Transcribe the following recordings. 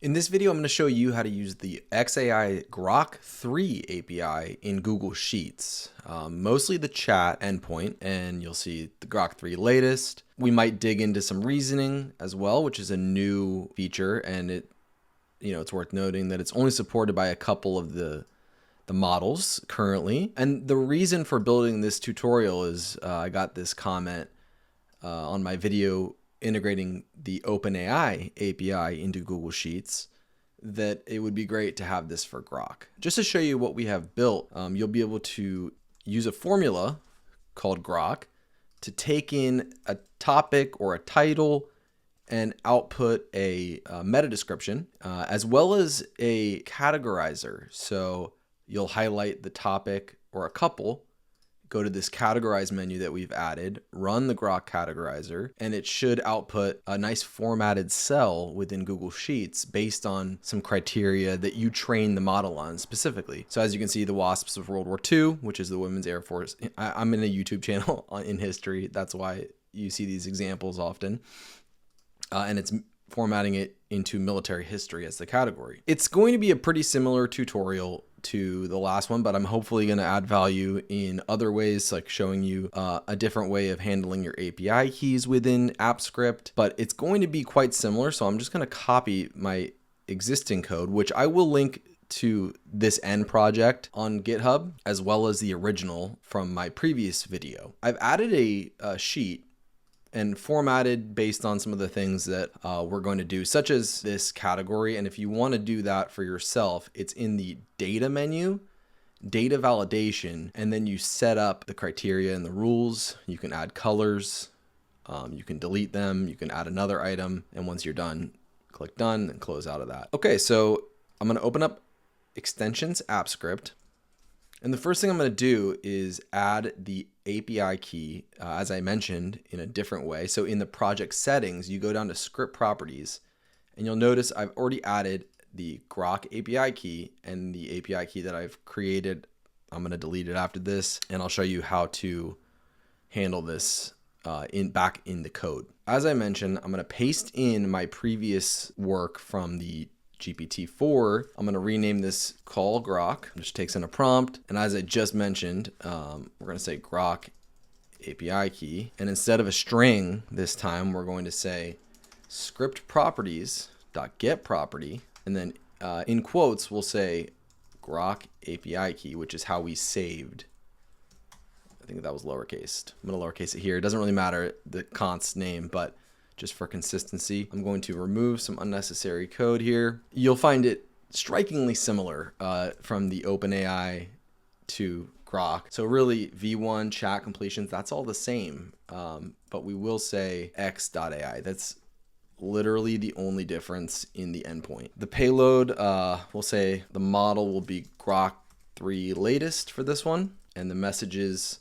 In this video, I'm going to show you how to use the XAI Grok 3 API in Google Sheets, mostly the chat endpoint, and you'll see the Grok 3 latest. We might dig into some reasoning as well, which is a new feature, and it's worth noting that it's only supported by a couple of the models currently. And the reason for building this tutorial is I got this comment on my video integrating the OpenAI API into Google Sheets that it would be great to have this for Grok. Just to show you what we have built, you'll be able to use a formula called Grok to take in a topic or a title and output a meta description, as well as a categorizer. So you'll highlight the topic or a couple, go to this categorize menu that we've added, run the Grok categorizer, and it should output a nice formatted cell within Google Sheets based on some criteria that you train the model on specifically. So as you can see, the WASPs of World War II, which is the Women's Air Force. I'm in a YouTube channel in history. That's why you see these examples often. And it's formatting it into military history as the category. It's going to be a pretty similar tutorial to the last one, but I'm hopefully going to add value in other ways, like showing you a different way of handling your API keys within AppScript, but it's going to be quite similar. So I'm just going to copy my existing code, which I will link to this end project on GitHub, as well as the original from my previous video. I've added a sheet and formatted based on some of the things that we're going to do, such as this category. And if you want to do that for yourself, it's in the data menu, data validation, and then you set up the criteria and the rules. You can add colors, you can delete them, you can add another item. And once you're done, click done and close out of that. Okay, so I'm going to open up extensions AppScript. And the first thing I'm going to do is add the API key, as I mentioned, in a different way. So in the project settings, you go down to script properties, and you'll notice I've already added the Grok API key and the API key that I've created. I'm going to delete it after this, and I'll show you how to handle this back in the code. As I mentioned, I'm going to paste in my previous work from the GPT-4. I'm going to rename this call Grok, which takes in a prompt. And as I just mentioned, we're going to say Grok API key. And instead of a string this time, we're going to say script properties dot get property. And then in quotes, we'll say Grok API key, which is how we saved. I think that was lowercase. I'm going to lowercase it here. It doesn't really matter the const's name, but just for consistency, I'm going to remove some unnecessary code here. You'll find it strikingly similar from the OpenAI to Grok. So really V1 chat completions, that's all the same, but we will say x.ai. That's literally the only difference in the endpoint. The payload, we'll say the model will be Grok 3 latest for this one, and the messages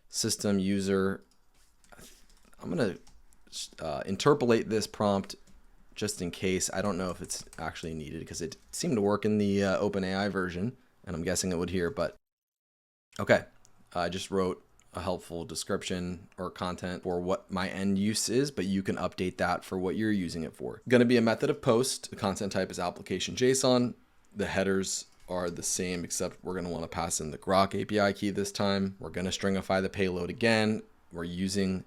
system user. I'm going to interpolate this prompt just in case. I don't know if it's actually needed because it seemed to work in the OpenAI version, and I'm guessing it would here, but okay. I just wrote a helpful description or content for what my end use is, but you can update that for what you're using it for. Going to be a method of post. The content type is application JSON. The headers are the same, except we're going to want to pass in the Grok API key this time. We're going to stringify the payload again. We're using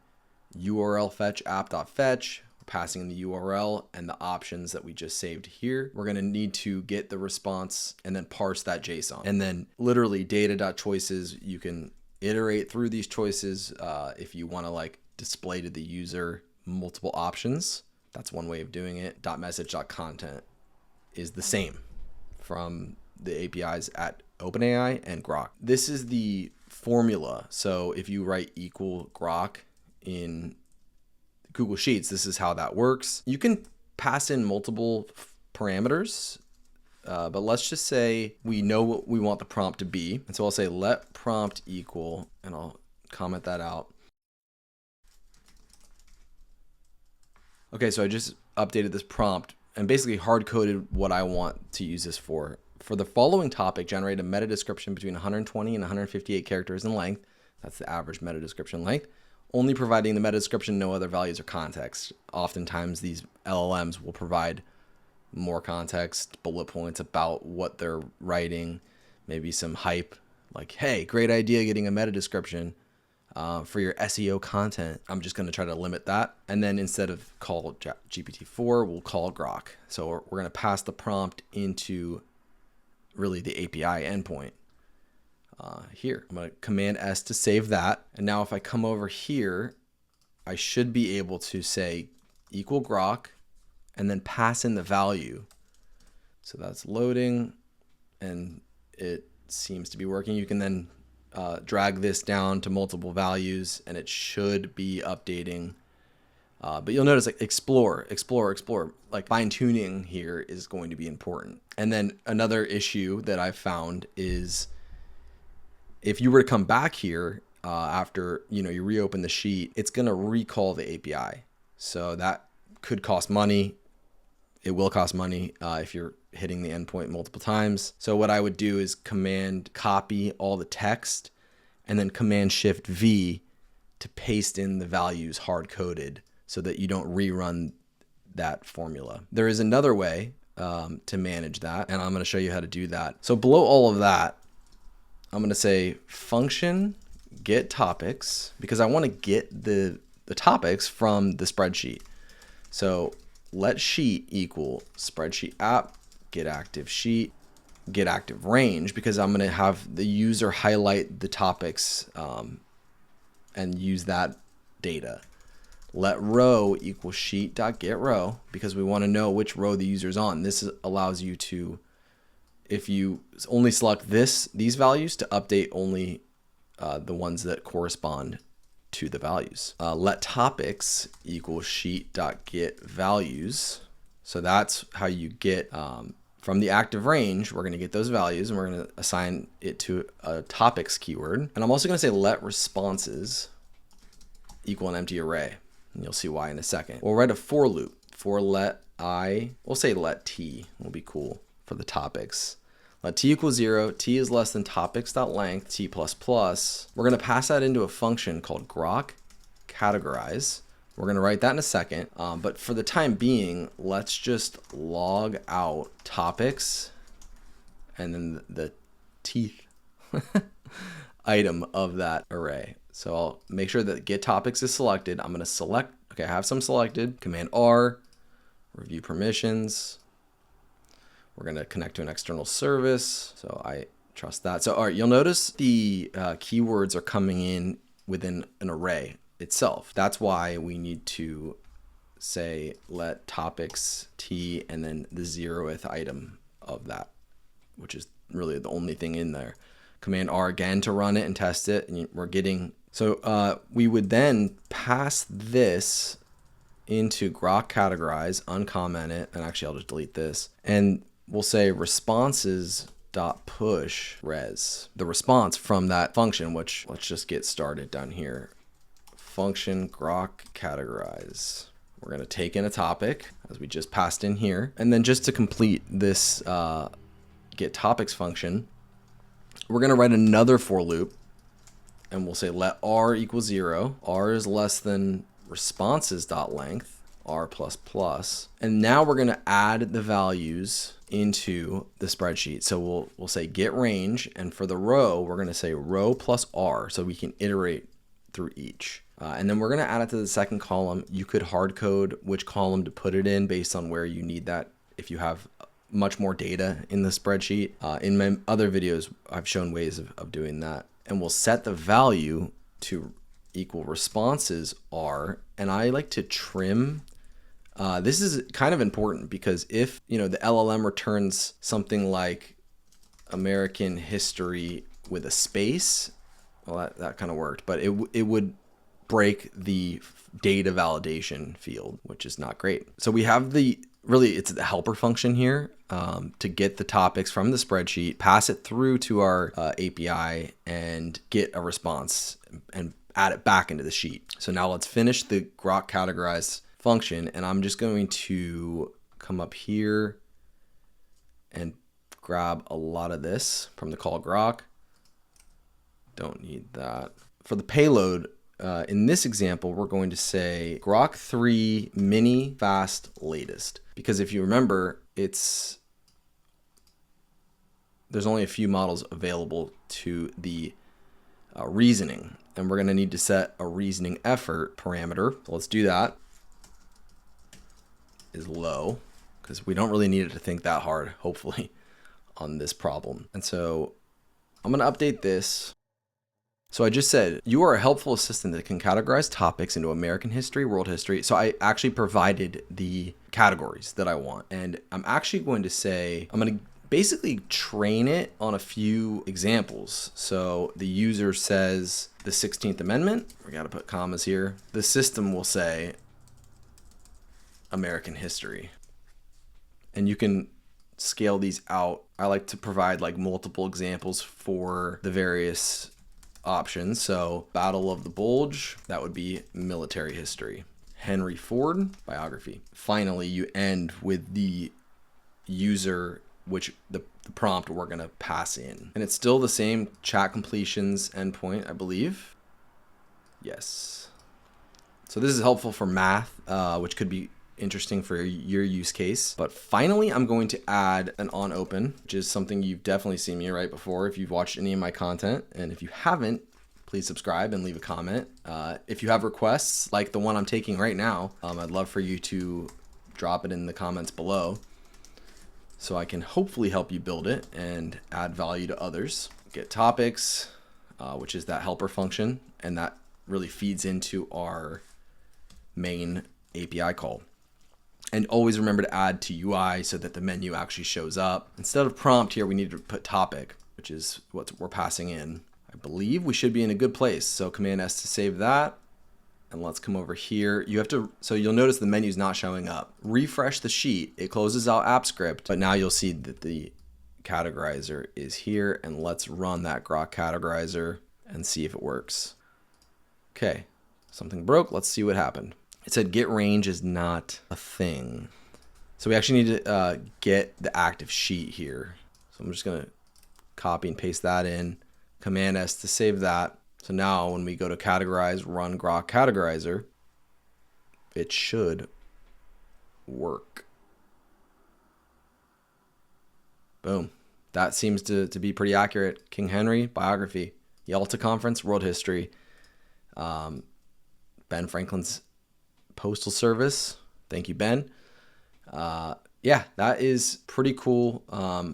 URL fetch app.fetch, passing in the URL and the options that we just saved here. We're going to need to get the response and then parse that JSON. And then literally data.choices, you can iterate through these choices if you want to like display to the user multiple options. That's one way of doing it. .message.content is the same from the APIs at OpenAI and Grok. This is the formula. So if you write equal Grok in Google Sheets, this is how that works. You can pass in multiple parameters, but let's just say we know what we want the prompt to be. And so I'll say let prompt equal, and I'll comment that out. Okay, so I just updated this prompt and basically hard-coded what I want to use this for. For the following topic, generate a meta description between 120 and 158 characters in length. That's the average meta description length. Only providing the meta description, no other values or context. Oftentimes these LLMs will provide more context, bullet points about what they're writing, maybe some hype, like, hey, great idea getting a meta description for your SEO content. I'm just going to try to limit that. And then instead of call GPT-4, we'll call Grok. So we're going to pass the prompt into really the API endpoint. Here, I'm going to Command S to save that. And now if I come over here, I should be able to say equal Grok and then pass in the value. So that's loading and it seems to be working. You can then drag this down to multiple values and it should be updating. But you'll notice like explore, like fine tuning here is going to be important. And then another issue that I've found is if you were to come back here after you reopen the sheet, it's going to recall the API. So that could cost money. It will cost money if you're hitting the endpoint multiple times. So what I would do is Command copy all the text and then Command Shift V to paste in the values hard coded so that you don't rerun that formula. There is another way to manage that, and I'm going to show you how to do that. So below all of that, I'm going to say function get topics because I want to get the topics from the spreadsheet. So let sheet equal spreadsheet app, get active sheet, get active range, because I'm going to have the user highlight the topics and use that data. Let row equal sheet.getRow because we want to know which row the user's on. This allows you to, if you only select these values, to update only the ones that correspond to the values. Let topics equal sheet.getValues. So that's how you get from the active range. We're going to get those values and we're going to assign it to a topics keyword. And I'm also going to say let responses equal an empty array. And you'll see why in a second. We'll write a for loop for let I, we'll say let t will be cool for the topics. Let t equal 0, t is less than topics.length, t++. We're going to pass that into a function called Grok categorize. We're going to write that in a second. But for the time being, let's just log out topics and then the teeth item of that array. So I'll make sure that get topics is selected. I'm going to select, okay, I have some selected, Command R, review permissions. We're going to connect to an external service. So I trust that. So all right, you'll notice the keywords are coming in within an array itself. That's why we need to say let topics t and then the 0th item of that, which is really the only thing in there. Command R again to run it and test it. And we're getting, so we would then pass this into Grok categorize, uncomment it, and actually I'll just delete this. And we'll say responses.push res, the response from that function, which let's just get started down here. Function Grok categorize. We're going to take in a topic as we just passed in here. And then just to complete this get topics function, we're going to write another for loop and we'll say let R equal 0. R is less than responses.length, R++. And now we're going to add the values into the spreadsheet. So we'll say get range, and for the row, we're going to say row plus R so we can iterate through each. And then we're going to add it to the second column. You could hard code which column to put it in based on where you need that. If you have much more data in the spreadsheet. In my other videos, I've shown ways of doing that. And we'll set the value to equal responses R. And I like to trim. This is kind of important because if the LLM returns something like American history with a space, well, that kind of worked, but it would break the data validation field, which is not great. So we have it's the helper function here to get the topics from the spreadsheet, pass it through to our API, and get a response and add it back into the sheet. So now let's finish the Grok categorize function, and I'm just going to come up here and grab a lot of this from the call Grok. Don't need that. For the payload, in this example, we're going to say Grok 3 mini fast latest. Because if you remember, there's only a few models available to the reasoning, and we're going to need to set a reasoning effort parameter. So let's do that. Is low, because we don't really need it to think that hard, hopefully, on this problem. And so I'm going to update this. So I just said, you are a helpful assistant that can categorize topics into American history, world history. So I actually provided the categories that I want. And I'm actually going to say, I'm going to basically train it on a few examples. So the user says the 16th Amendment. We got to put commas here. The system will say American history. And you can scale these out. I like to provide like multiple examples for the various options. So Battle of the Bulge, that would be military history. Henry Ford, biography. Finally, you end with the user, which the prompt we're going to pass in. And it's still the same chat completions endpoint, I believe. Yes. So this is helpful for math, which could be interesting for your use case. But finally, I'm going to add an on open, which is something you've definitely seen me write before if you've watched any of my content. And if you haven't, please subscribe and leave a comment. If you have requests like the one I'm taking right now, I'd love for you to drop it in the comments below so I can hopefully help you build it and add value to others. Get topics, which is that helper function, and that really feeds into our main API call. And always remember to add to UI so that the menu actually shows up. Instead of prompt here, we need to put topic, which is what we're passing in. I believe we should be in a good place. So Command S to save that. And let's come over here. So you'll notice the menu's not showing up. Refresh the sheet. It closes out app script, but now you'll see that the categorizer is here. And let's run that Grok categorizer and see if it works. Okay, something broke. Let's see what happened. It said get range is not a thing. So we actually need to get the active sheet here. So I'm just gonna copy and paste that in. Command S to save that. So now when we go to categorize, run Grok categorizer, it should work. Boom. That seems to be pretty accurate. King Henry, biography. Yalta Conference, world history. Ben Franklin's Postal Service. Thank you, Ben. Yeah, that is pretty cool.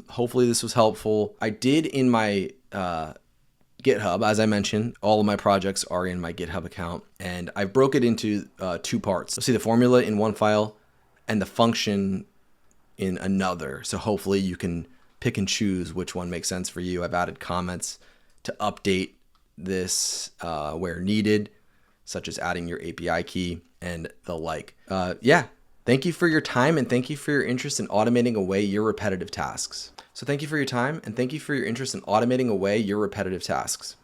Hopefully this was helpful. I did in my GitHub, as I mentioned, all of my projects are in my GitHub account, and I broke it into two parts. You'll see the formula in one file and the function in another. So hopefully you can pick and choose which one makes sense for you. I've added comments to update this where needed, such as adding your API key and the like. Yeah, thank you for your time, and thank you for your interest in automating away your repetitive tasks. So thank you for your time, and thank you for your interest in automating away your repetitive tasks.